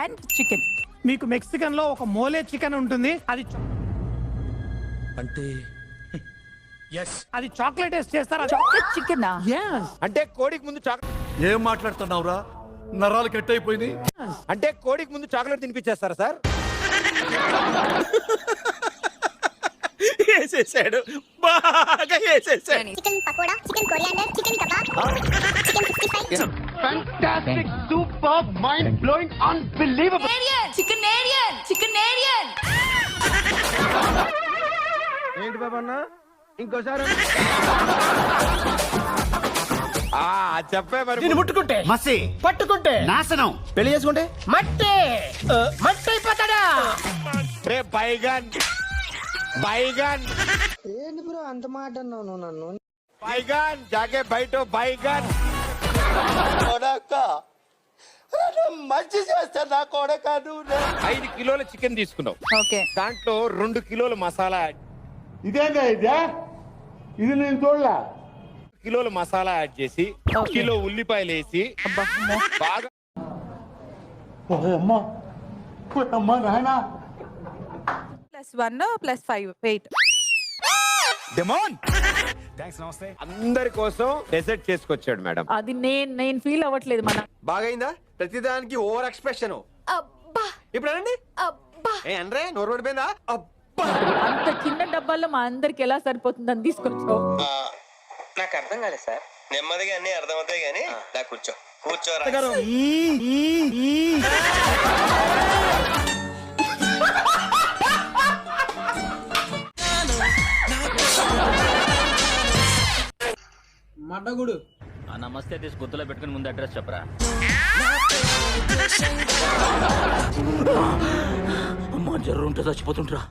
And chicken. మీకు Mexican లో ఒక మోలే చికెన్ ఉంటుంది, అది అంటే అది చాక్లెట్ వేసి చేస్తారు. Chocolate chicken. అంటే కోడికి ముందు ఏం మాట్లాడుతున్నావురా? నరాలు కట్ అయిపోయింది. అంటే కోడికి ముందు చాక్లెట్ తినిపించేస్తారా సార్? వేసేసాడు, బాగా వేసేసాడు. Chicken pakoda, chicken coriander, chicken kebab, chicken 65. Fantastic, super, mind blowing, unbelievable. Chicken ఏరియన్, చికెన్ ఏరియన్. ఏంటి బాబన్న ఇంకోసారి చెప్పే మరి. నేను ముట్టుకుంటే మసి, పట్టుకుంటే నాశనం, పెళ్లి చేసుకుంటే మట్టి మట్టి అయిపోతాడా? రే బైగన్ బైగన్ ఏంటి బ్రో అంత మాట అన్నావు నువ్వు నన్ను? బైగన్ జాగే బయట బైగన్ మంచి చేస్తా నా కొడక. 5 కిలోల చికెన్ తీసుకున్నావు, ఓకే. దాంట్లో 2 కిలోల మసాలా యాడ్, ఇదేంగా ఇదే, ఇది నేను చూడలే. కిలోల మసాలా యాడ్ చేసి Okay. కిలో ఉల్లిపాయలు వేసి బాగా అమ్మా అమ్మా నాయనా. +1 +5 8. డెమోన్ అందరి కోసం డెసర్ట్ చేసుకొచ్చాడు మేడం. అది నేను ఫీల్ అవ్వట్లేదు. మన బాగైందా? ప్రతిదానికి ఓవర్ ఎక్స్ప్రెషన్. అబ్బా ఇప్పుడు అనండి. అబ్బా, ఏ అనరే, నోరు పడిపోయిందా? అబ్బా, అంత చిన్న డబ్బాల్లో మా అందరికి ఎలా సరిపోతుంది అని తీసుకొచ్చావు. నాకు అర్థం కాలేదు సార్. నెమ్మదిగా అన్ని అర్థమవుతాయి గానీ దా కూర్చో కూర్చోరా. మడ్డగుడు నమస్తే తీసి గుర్తులో పెట్టుకుని ముందు అడ్రస్ చెప్పరా. అమ్మా జర్రు ఉంటే చచ్చిపోతుంటరా.